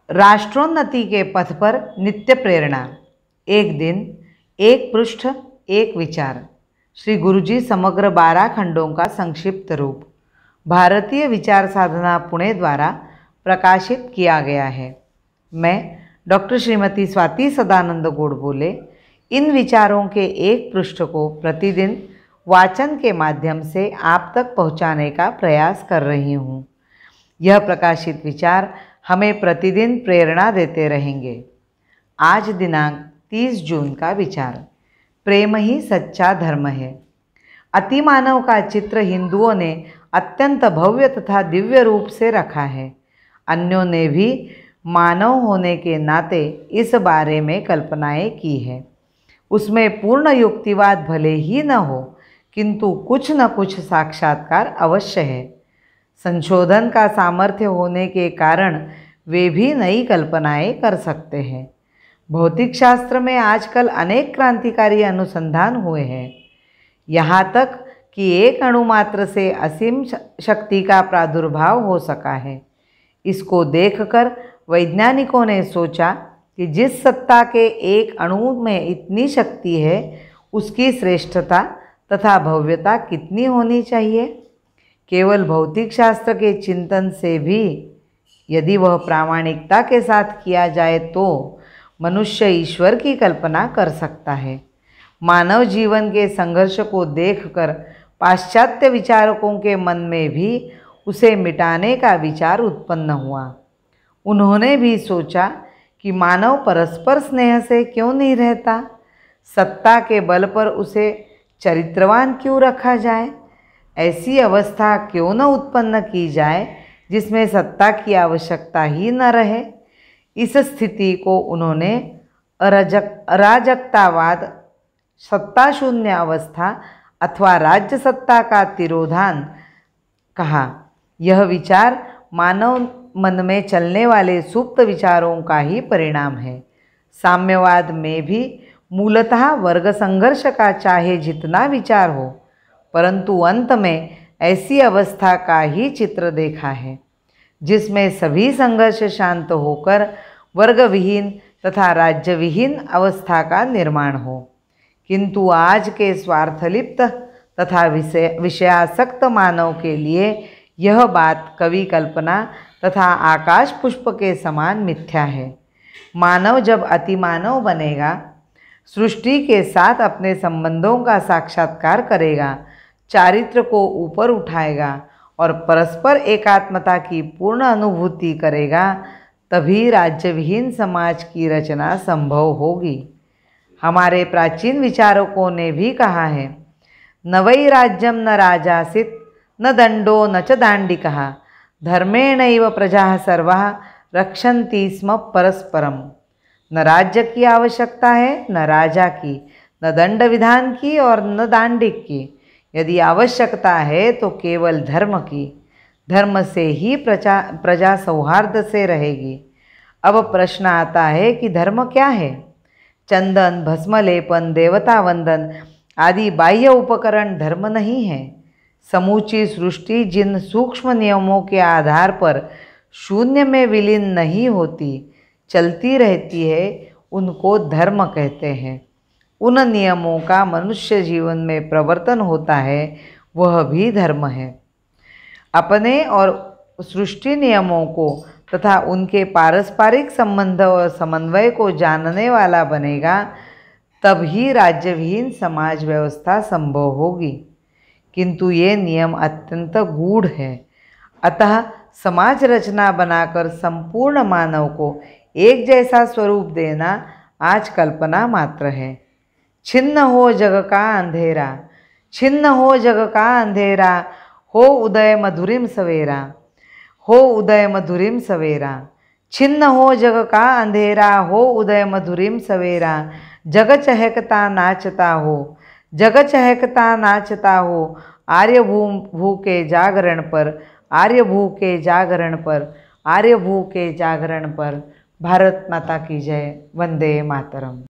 राष्ट्रोन्नति के पथ पर नित्य प्रेरणा। एक दिन, एक पृष्ठ, एक विचार। श्री गुरुजी समग्र 12 खंडों का संक्षिप्त रूप भारतीय विचार साधना पुणे द्वारा प्रकाशित किया गया है। मैं डॉक्टर श्रीमती स्वाति सदानंद गोडबोले इन विचारों के एक पृष्ठ को प्रतिदिन वाचन के माध्यम से आप तक पहुंचाने का प्रयास कर रही हूँ। यह प्रकाशित विचार हमें प्रतिदिन प्रेरणा देते रहेंगे। आज दिनांक 30 जून का विचार, प्रेम ही सच्चा धर्म है। अतिमानव का चित्र हिंदुओं ने अत्यंत भव्य तथा दिव्य रूप से रखा है। अन्यों ने भी मानव होने के नाते इस बारे में कल्पनाएं की है। उसमें पूर्ण युक्तिवाद भले ही न हो, किंतु कुछ न कुछ साक्षात्कार अवश्य है। संशोधन का सामर्थ्य होने के कारण वे भी नई कल्पनाएं कर सकते हैं। भौतिक शास्त्र में आजकल अनेक क्रांतिकारी अनुसंधान हुए हैं। यहाँ तक कि एक अणु मात्र से असीम शक्ति का प्रादुर्भाव हो सका है। इसको देखकर वैज्ञानिकों ने सोचा कि जिस सत्ता के एक अणु में इतनी शक्ति है, उसकी श्रेष्ठता तथा भव्यता कितनी होनी चाहिए। केवल भौतिक शास्त्र के चिंतन से भी यदि वह प्रामाणिकता के साथ किया जाए तो मनुष्य ईश्वर की कल्पना कर सकता है। मानव जीवन के संघर्ष को देखकर पाश्चात्य विचारकों के मन में भी उसे मिटाने का विचार उत्पन्न हुआ। उन्होंने भी सोचा कि मानव परस्पर स्नेह से क्यों नहीं रहता, सत्ता के बल पर उसे चरित्रवान क्यों रखा जाए, ऐसी अवस्था क्यों न उत्पन्न की जाए जिसमें सत्ता की आवश्यकता ही न रहे। इस स्थिति को उन्होंने अराजकतावाद, सत्ता शून्य अवस्था अथवा राज्य सत्ता का तिरोधान कहा। यह विचार मानव मन में चलने वाले सुप्त विचारों का ही परिणाम है। साम्यवाद में भी मूलतः वर्ग संघर्ष का चाहे जितना विचार हो, परंतु अंत में ऐसी अवस्था का ही चित्र देखा है जिसमें सभी संघर्ष शांत होकर वर्ग विहीन तथा राज्य विहीन अवस्था का निर्माण हो। किंतु आज के स्वार्थलिप्त तथा विषयासक्त मानव के लिए यह बात कवि कल्पना तथा आकाश पुष्प के समान मिथ्या है। मानव जब अतिमानव बनेगा, सृष्टि के साथ अपने संबंधों का साक्षात्कार करेगा, चारित्र को ऊपर उठाएगा और परस्पर एकात्मता की पूर्ण अनुभूति करेगा, तभी राज्यविहीन समाज की रचना संभव होगी। हमारे प्राचीन विचारकों ने भी कहा है, न वै राज्यम न राजासित न दंडो न च दांडिकः धर्मेणैव प्रजाः सर्वाः रक्षन्ति स्म परस्परम। न राज्य की आवश्यकता है, न राजा की, न दंड विधान की और न दांडिक की। यदि आवश्यकता है तो केवल धर्म की। धर्म से ही प्रजा सौहार्द से रहेगी। अब प्रश्न आता है कि धर्म क्या है। चंदन, भस्मलेपन, देवता वंदन आदि बाह्य उपकरण धर्म नहीं है। समूची सृष्टि जिन सूक्ष्म नियमों के आधार पर शून्य में विलीन नहीं होती, चलती रहती है, उनको धर्म कहते हैं। उन नियमों का मनुष्य जीवन में प्रवर्तन होता है, वह भी धर्म है। अपने और सृष्टि नियमों को तथा उनके पारस्परिक संबंध और समन्वय को जानने वाला बनेगा, तभी राज्यविहीन समाज व्यवस्था संभव होगी। किंतु ये नियम अत्यंत गूढ़ है। अतः समाज रचना बनाकर संपूर्ण मानव को एक जैसा स्वरूप देना आज कल्पना मात्र है। छिन्न हो जग का अंधेरा, छिन्न हो जग का अंधेरा, हो उदय मधुरिम सवेरा, हो उदय मधुरिम सवेरा। छिन्न हो जग का अंधेरा, हो उदय मधुरिम सवेरा। जग चहकता नाचता हो, जग चहकता नाचता हो। आर्यभू के जागरण पर, आर्यभू के जागरण पर, आर्यभू के जागरण पर। भारत माता की जय। वंदे मातरम।